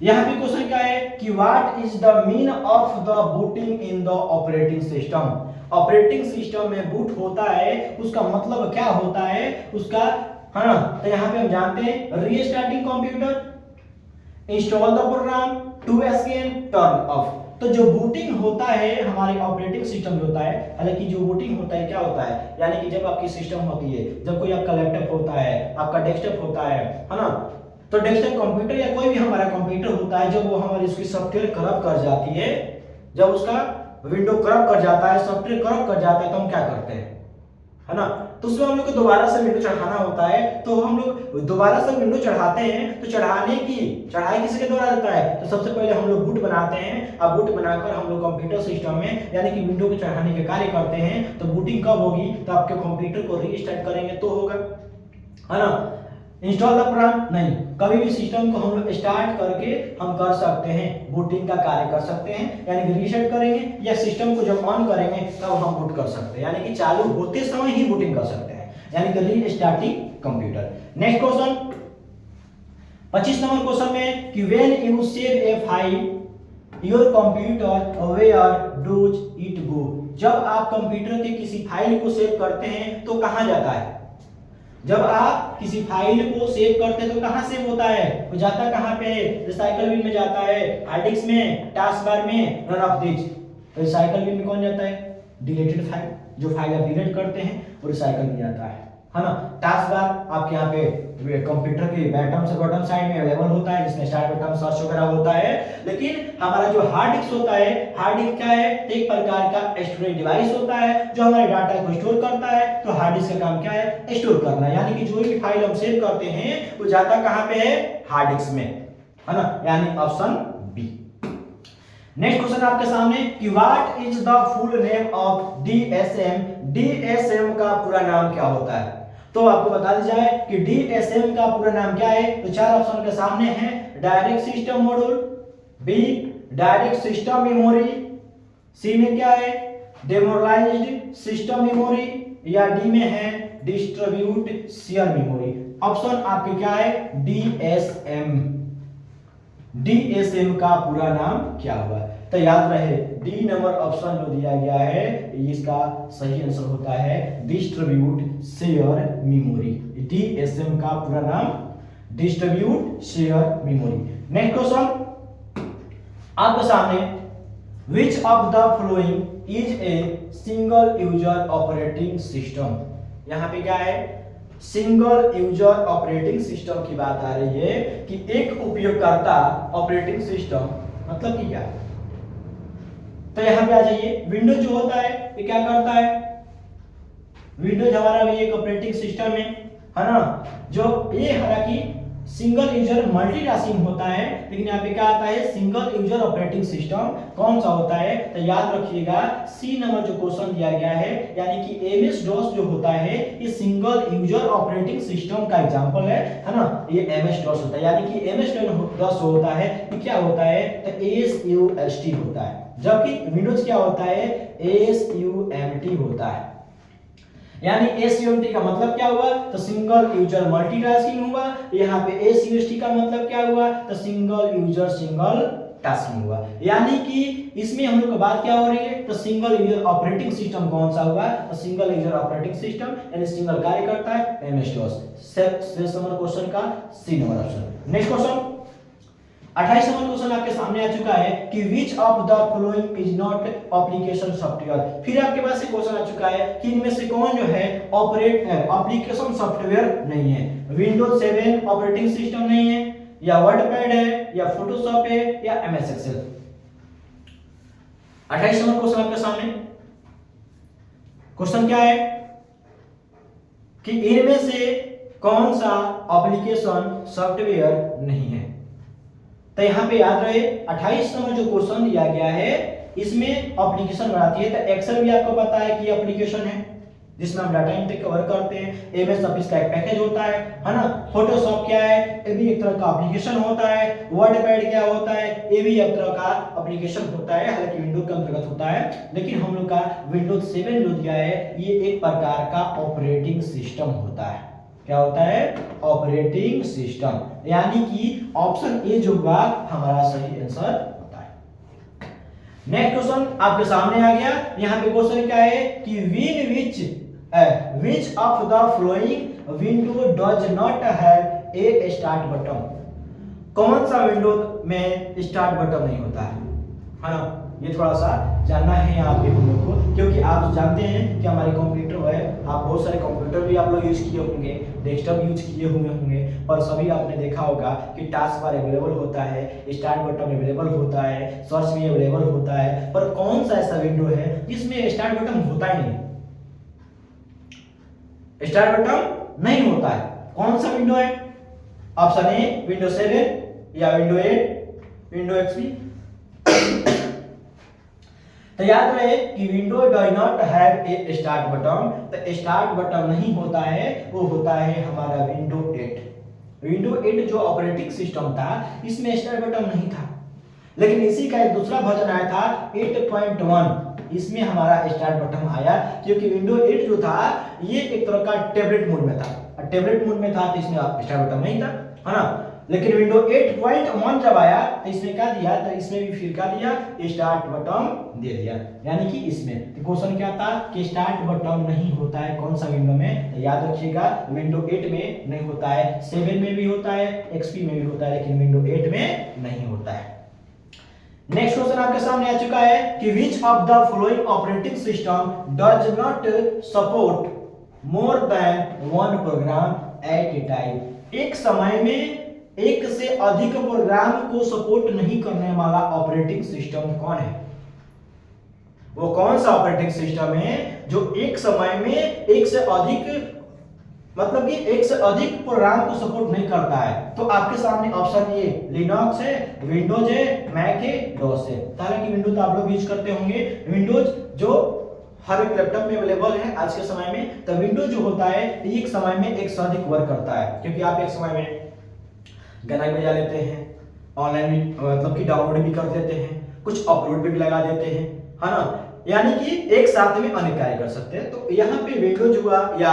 यहाँ पे क्वेश्चन क्या है कि what is the mean of the booting in the operating system. Operating system में बूट होता है उसका मतलब क्या होता है उसका, है ना। तो यहाँ पे हम जानते हैं restarting computer, install the program, to scan, turn off. तो जो बूटिंग होता है हमारे ऑपरेटिंग सिस्टम में होता है, हालांकि जो बूटिंग होता है क्या होता है, यानी कि जब आपकी सिस्टम होती है, जब कोई आपका लैपटॉप होता है, आपका डेस्कटॉप होता है ना, तो डेस्कटॉप कंप्यूटर या कोई भी हमारा कंप्यूटर होता है, जब वो हमारी उसकी सॉफ्टवेयर करप्ट कर जाती है, जब उसका विंडो करप्ट कर जाता है, सॉफ्टवेयर करप्ट कर जाता है, तो हम क्या करते हैं, है ना, तो उसमें हम लोग को दोबारा से विंडो चढ़ाना होता है। तो हम लोग दोबारा से विंडो चढ़ाते हैं, तो चढ़ाई किसके द्वारा होता है, तो सबसे पहले हम लोग बूट बनाते हैं। अब बूट बनाकर हम लोग कंप्यूटर सिस्टम में यानी कि विंडो को चढ़ाने के कार्य करते हैं। तो बूटिंग कब होगी, तो आपके कंप्यूटर को रीस्टार्ट करेंगे तो होगा, है ना। इंस्टॉल द प्रोग्राम नहीं, कभी भी सिस्टम को हम लोग स्टार्ट करके हम कर सकते हैं, बूटिंग का कार्य कर सकते हैं, यानी कि रीसेट करेंगे या सिस्टम को जब ऑन करेंगे तब हम बूट कर सकते हैं, यानी कि चालू होते समय ही बूटिंग कर सकते हैं, यानी कि restarting computer. Next question 25 number question में कि when you save a file your computer where does it go. जब आप कंप्यूटर के किसी फाइल को सेव करते हैं तो कहां जाता है, जब आप किसी फाइल को सेव करते हैं तो कहां सेव होता है, वो जाता कहां पे है, रिसाइकल बिन में जाता है, हार्ड डिस्क में, टास्क बार में, रन ऑफ दिस। तो रिसाइकल बिन में कौन जाता है, डिलीटेड फाइल, जो फाइल आप डिलीट करते हैं वो रिसाइकल में जाता है ना। टास्क बार आपके यहाँ पे कंप्यूटर के बॉटम साइड में अवेलेबल होता है, जिसमें स्टार्ट बटन सर्च वगैरह होता है। लेकिन हमारा जो हार्ड डिस्क होता है, हार्ड डिस्क क्या है, एक प्रकार का स्टोरेज डिवाइस होता है जो हमारे डाटा को स्टोर करता है। तो हार्ड डिस्क का काम क्या है, स्टोर करना, यानी कि जो भी फाइल हम सेव करते हैं वो जाता कहाँ पे है, हार्ड डिस्क में, है ना, यानी ऑप्शन बी। नेक्स्ट क्वेश्चन आपके सामने कि what is the full name of DSM. DSM का पूरा नाम क्या होता है? तो आपको बता दी जाए कि डीएसएम का पूरा नाम क्या है। तो चार ऑप्शन के सामने है, direct system module, B direct system memory, C में क्या है डेमोरलाइज्ड सिस्टम मेमोरी, या डी में है डिस्ट्रीब्यूट शेयर मेमोरी। ऑप्शन आपके क्या है डीएसएम। डीएसएम का पूरा नाम क्या हुआ? तो याद रहे डी नंबर ऑप्शन जो दिया गया है इसका सही आंसर होता है डिस्ट्रीब्यूट शेयर मेमोरी। डीएसएम का पूरा नाम distribute share memory. Next question आपके सामने, विच of the following is a single user operating system. यहां पे क्या है सिंगल यूजर ऑपरेटिंग सिस्टम की बात आ रही है कि एक उपयोगकर्ता ऑपरेटिंग सिस्टम मतलब कि क्या। तो यहां पे आ जाइए, विंडोज जो होता है ये क्या करता है, विंडोज हमारा भी एक ऑपरेटिंग सिस्टम है ना, जो ये हालांकि सिंगल यूजर मल्टीटास्किंग होता है, लेकिन यहाँ पे क्या आता है सिंगल यूजर ऑपरेटिंग सिस्टम कौन सा होता है। तो याद रखिएगा सी नंबर जो क्वेश्चन दिया गया है, यानी कि एमएस डॉस जो होता है ये सिंगल यूजर ऑपरेटिंग सिस्टम का एग्जांपल है ना, ये एमएस डॉस होता है। यानी कि एमएस डॉस होता है ये क्या होता है तो एसयूएसटी होता है, जबकि विंडोज क्या होता है एसयूएमटी होता है। यानी एसयूएमटी का मतलब क्या हुआ तो सिंगल यूजर मल्टीटास्किंग हुआ, यहाँ पे एसयूएसटी का मतलब क्या हुआ तो सिंगल यूजर सिंगल टास्किंग हुआ। यानी कि इसमें हम लोग का बात क्या हो रही है तो सिंगल यूजर ऑपरेटिंग सिस्टम कौन सा हुआ तो सिंगल यूजर ऑपरेटिंग सिस्टम यानी सिंगल कार्य करता है एमएस डॉस। नंबर क्वेश्चन का C number option. Next question 28 number question आपके सामने आ चुका है कि which of the following is not application software. फिर आपके पास एक क्वेश्चन आ चुका है कि इनमें से कौन जो है एप्लीकेशन सॉफ्टवेयर नहीं है। विंडोज 7 ऑपरेटिंग सिस्टम नहीं है, या वर्डपैड है, या फोटोशॉप है, या एमएस एक्सेल। 28 नंबर क्वेश्चन आपके सामने क्वेश्चन क्या है कि इनमें से कौन सा एप्लीकेशन सॉफ्टवेयर नहीं है। तो यहाँ पे याद रहे 28 नंबर जो क्वेश्चन दिया गया है इसमें एप्लीकेशन बनाती है। तो एक्सेल भी आपको पता है कि एप्लीकेशन है जिसमें हम डाटा एंट्री कवर करते हैं। एमएस ऑफिस का एक पैकेज होता है ना। फोटोशॉप क्या है ये भी एक तरह का एप्लीकेशन होता है। वर्डपैड क्या होता है ये भी एक तरह का एप्लीकेशन होता है, हालांकि विंडोज के अंतर्गत होता है, लेकिन हम लोग का विंडोज 7 जो दिया है ये एक प्रकार का ऑपरेटिंग सिस्टम होता है। क्या होता है ऑपरेटिंग सिस्टम, यानी कि ऑप्शन ए जो होगा हमारा सही आंसर होता है। नेक्स्ट क्वेश्चन आपके सामने आ गया। यहाँ पे क्वेश्चन क्या है कि which of the flowing window does not have a start button. कौन सा विंडो में स्टार्ट बटन नहीं होता है ना। ये थोड़ा सा जानना है यहाँ पे हम लोग को, क्योंकि आप जानते हैं कि हमारे कंप्यूटर है, आप बहुत सारे कंप्यूटर भी आप लोग यूज किए होंगे, डेस्कटॉप यूज किए हुए होंगे, पर सभी आपने देखा होगा कि टास्क बार अवेलेबल होता है, स्टार्ट बटन अवेलेबल होता है, सर्च भी अवेलेबल होता है, पर कौन सा ऐसा विंडो है जिसमें स्टार्ट बटन होता ही नहीं, स्टार्ट बटन नहीं होता है। कौन सा विंडो है? ऑप्शन ए विंडो 7, या विंडो 8, विंडो एक्सपी। तो याद रहे कि window does not have a start button. तो स्टार्ट बटन नहीं होता है, वो होता है हमारा विंडो 8। विंडो 8 जो ऑपरेटिंग सिस्टम था इसमें स्टार्ट बटन नहीं था, लेकिन इसी का एक दूसरा वर्जन आया था 8.1, इसमें हमारा स्टार्ट बटन आया, क्योंकि विंडो 8 जो था ये एक तरह का टैबलेट मोड में था। टैबलेट मोड में था तो इसमें स्टार्ट बटन नहीं था, है ना। लेकिन विंडो 8.1 जब आया तो इसमें क्या दिया, तो इसमें भी फिर क्या दिया स्टार्ट बटन दे दिया। यानी कि इसमें तो क्वेश्चन क्या था कि स्टार्ट बटन नहीं होता है कौन सा विंडो में। तो याद रखिएगा विंडो 8 में नहीं होता है, 7 में भी होता है, एक्सपी में भी होता है, लेकिन विंडो 8 में नहीं होता है। नेक्स्ट क्वेश्चन आपके सामने आ चुका है कि which of the following operating system does not support more than one program at a time. एक समय में एक से अधिक प्रोग्राम को सपोर्ट नहीं करने वाला ऑपरेटिंग सिस्टम कौन है? वो कौन सा ऑपरेटिंग सिस्टम है जो एक समय में एक से अधिक मतलब कि एक से अधिक प्रोग्राम को सपोर्ट नहीं करता है। तो आपके सामने ऑप्शन ए लिनक्स है, विंडोज है, मैक है, डॉस है। हालांकि विंडोज आप लोग यूज करते होंगे, विंडोज जो हर एक लैपटॉप में अवेलेबल है आज के समय में। तो विंडोज जो होता है एक समय में एक से अधिक वर्क करता है, क्योंकि आप एक समय में गाना भी बजा लेते हैं, ऑनलाइन भी मतलब कि डाउनलोड भी कर देते हैं, कुछ अपलोड भी लगा देते हैं, है ना। यानी कि एक साथ में अनेक कार्य कर सकते हैं। तो यहाँ पे विंडोज हुआ या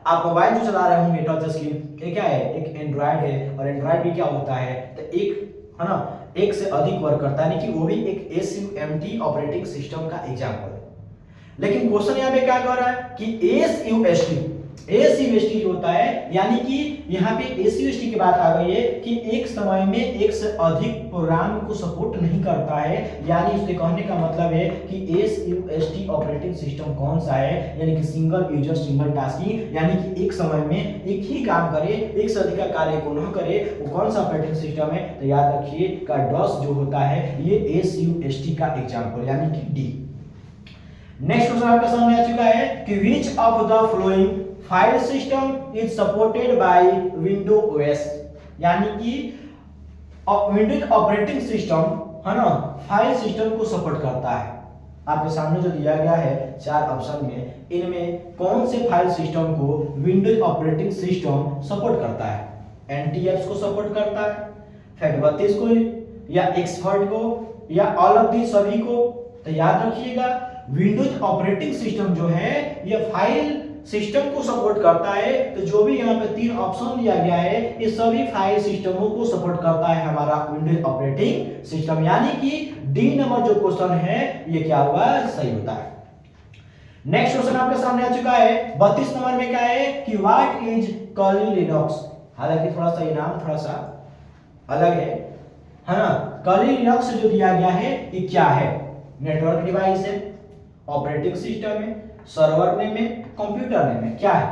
आप मोबाइल जो चला रहे होंगे टच स्क्रीन, ये क्या है, एक एंड्रॉइड है। और एंड्रॉइड भी क्या होता है, तो एक है ना, एक से अधिक वर्क करता है, यानी कि वो भी एक SUMT ऑपरेटिंग सिस्टम का एग्जांपल है। लेकिन क्वेश्चन यहाँ पे क्या कर रहा है कि SUST जो होता है, यानी कि यहाँ पे SUST की बात आ गई है कि एक समय में एक से अधिक प्रोग्राम को सपोर्ट नहीं करता है। यानी उसके कहने का मतलब है कि SUST ऑपरेटिंग सिस्टम कौन सा है, यानी कि सिंगल यूजर सिंगल टास्किंग, यानी कि एक समय में एक ही काम करे, एक से अधिक कार्य को न करे, वो कौन सा ऑपरेटिंग सिस्टम है। तो याद रखिए का डॉस जो होता है ये SUST का एग्जाम्पल, यानी कि डी। नेक्स्ट क्वेश्चन आपके सामने आ चुका है कि which of the flowing file system is supported by window OS, यानी कि विंडोज ऑपरेटिंग सिस्टम है ना फाइल सिस्टम को सपोर्ट करता है। आपके सामने जो दिया गया है 4 ऑप्शन में, इनमें कौन से फाइल सिस्टम को विंडोज ऑपरेटिंग सिस्टम सपोर्ट करता है। NTFs को सपोर्ट करता है, FAT32 को, या एक्सपर्ट को, या ऑल ऑफ दी सभी को। तो याद रखिएगा विंडोज ऑपरेटिंग सिस्टम जो है ये फाइल सिस्टम को सपोर्ट करता है। तो जो भी यहाँ पे 3 ऑप्शन दिया गया है ये सभी फाइल सिस्टमों को सपोर्ट करता है हमारा विंडोज ऑपरेटिंग सिस्टम, यानी कि डी नंबर जो क्वेश्चन है ये क्या हुआ, सही होता है। नेक्स्ट क्वेश्चन आपके सामने आ चुका है 32 नंबर में, क्या है कि व्हाट इज कर्ली लिनक्स। हालांकि थोड़ा सा ये नाम थोड़ा सा अलग है ना। कर्ली लिनक्स जो दिया गया है ये क्या है, नेटवर्क डिवाइस है, ऑपरेटिंग सिस्टम है, सर्वर नेम है, कंप्यूटर नेम है, क्या है।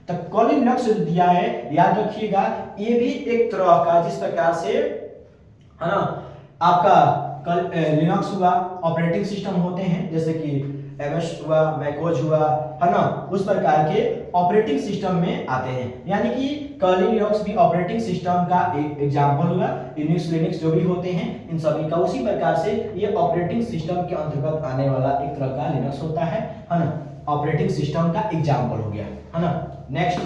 तो कर्ली लिनक्स जो दिया है याद रखिएगा ये भी एक तरह का, जिस प्रकार से है ना आपका लिनक्स हुआ ऑपरेटिंग सिस्टम होते हैं, जैसे कि MS हुआ, मैकोज हुआ, है ना, उस प्रकार के ऑपरेटिंग सिस्टम में आते हैं। यानी कि कर्ली लिनक्स भी ऑपरेटिंग सिस्टम का एक एग्जांपल हुआ। यूनिक्स लिनक्स जो भी होते हैं इन सभी का उसी प्रकार से ये ऑपरेटिंग सिस्टम के अंतर्गत आने वाला एक तरह का लिनक्स होता है ना, ऑपरेटिंग सिस्टम का एग्जांपल हो गया, है ना। नेक्स्ट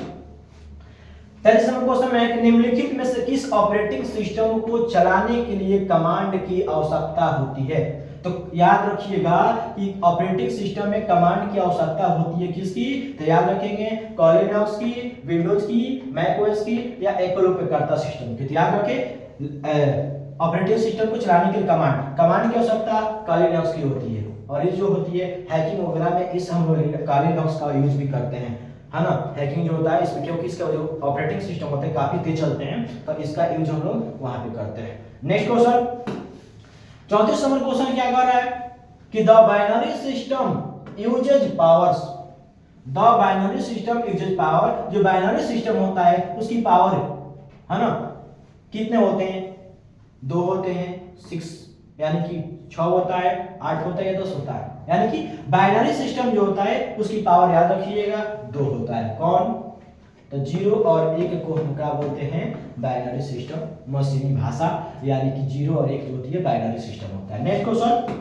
33 नंबर क्वेश्चन में निम्नलिखित में से किस ऑपरेटिंग सिस्टम को चलाने के लिए कमांड की आवश्यकता होती है। तो याद रखिएगा कि ऑपरेटिंग सिस्टम में कमांड की आवश्यकता होती है किसकी, तो याद रखेंगे कर्ली लिनक्स की, विंडोज की, मैक ओएस की, या एप्पल उपयोगकर्ता सिस्टम की। तो याद रखें ऑपरेटिंग सिस्टम को चलाने के लिए कमांड की आवश्यकता कर्ली लिनक्स की होती है। और ये जो होती है हैकिंग वगैरह में इस हम लोग कर्ली लिनक्स का यूज भी करते हैं, है ना। हैकिंग जो होता है इसमें, क्योंकि इसका जो ऑपरेटिंग सिस्टम होते हैं काफी तेज चलते हैं, तो इसका यूज हम लोग वहां पे करते हैं। नेक्स्ट क्वेश्चन 34 नंबर क्वेश्चन क्या कर रहा है कि the binary system uses powers. The binary system uses power, जो बाइनरी सिस्टम होता है उसकी पावर है ना कितने होते हैं, 2 होते हैं, 6 यानी कि 6 होता है, 8 होता है या 10 होता है। यानी कि बाइनरी सिस्टम जो होता है उसकी पावर याद रखिएगा 2 होता है। कौन, तो 0 और 1 को हम क्या बोलते हैं, बाइनरी सिस्टम, मशीनी भाषा, यानी कि 0 और 1 जो होती है बाइनरी सिस्टम होता है। नेक्स्ट क्वेश्चन,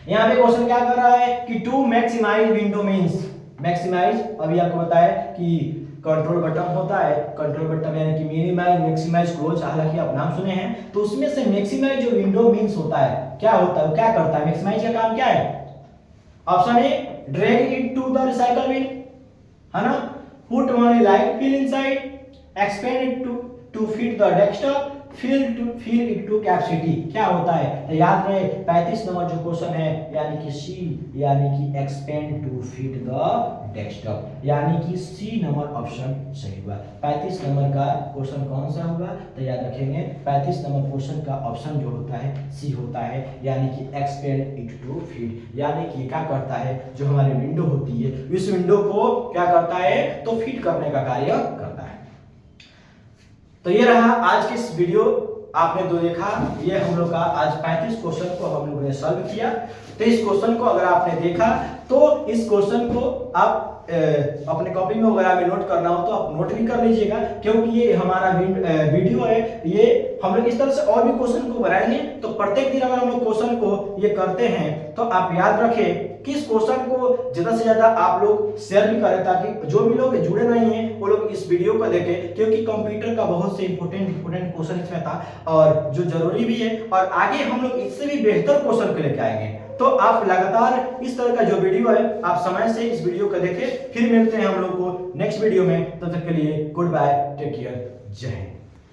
यहाँ पे क्वेश्चन क्या कर रहा है कि to maximize window means. Maximize अभी आपको बताया कि कंट्रोल बटन होता है, कंट्रोल बटन यानी कि मिनिमाइज, मैक्सिमाइज, क्लोज, हालांकि आप नाम सुने हैं। तो उसमें से मैक्सिमाइज जो विंडो मीन्स होता है क्या होता है, क्या करता है, मैक्सिमाइज का काम क्या है। Option A drag it to the recycle bin, है ना, put only light fill inside, expand it to fit the desktop, fill it to capacity। क्या होता है, तो याद रहे 35 नंबर जो क्वेश्चन है यानी कि सी, यानी कि expand to fit the desktop, यानी कि सी नंबर ऑप्शन सही हुआ। 35 नंबर का क्वेश्चन कौन सा होगा, तो याद रखेंगे 35 नंबर क्वेश्चन का ऑप्शन जो होता है सी होता है, यानी कि expand it to fit, यानी कि क्या करता है, जो हमारी विंडो होती है इस विंडो को क्या करता है, तो फिट करने का कार्य करता है। तो ये रहा आज की इस वीडियो, आपने जो देखा ये हम लोग का आज 35 क्वेश्चन को हम लोगों ने सॉल्व किया। तो इस क्वेश्चन को अगर आपने देखा तो इस क्वेश्चन को आप अपने कॉपी में वगैरह में नोट करना हो तो आप नोट भी कर लीजिएगा, क्योंकि ये हमारा वीडियो है, ये हम लोग इस तरह से और भी क्वेश्चन को बनाएंगे। तो प्रत्येक दिन अगर हम लोग क्वेश्चन को ये करते हैं तो आप याद रखें कि इस क्वेश्चन को ज्यादा से ज्यादा आप लोग शेयर भी करें, ताकि जो भी लोग जुड़े नहीं हैं वो लोग इस वीडियो को देखें, क्योंकि कंप्यूटर का बहुत से इंपॉर्टेंट क्वेश्चन इसमें था और जो जरूरी भी है, और आगे हम लोग इससे भी बेहतर क्वेश्चन को लेकर आएंगे। तो आप लगातार इस तरह का जो वीडियो है आप समय से इस वीडियो को देखें। फिर मिलते हैं हम लोग को नेक्स्ट वीडियो में, तब तक के लिए गुड बाय, टेक केयर, जय हिंद।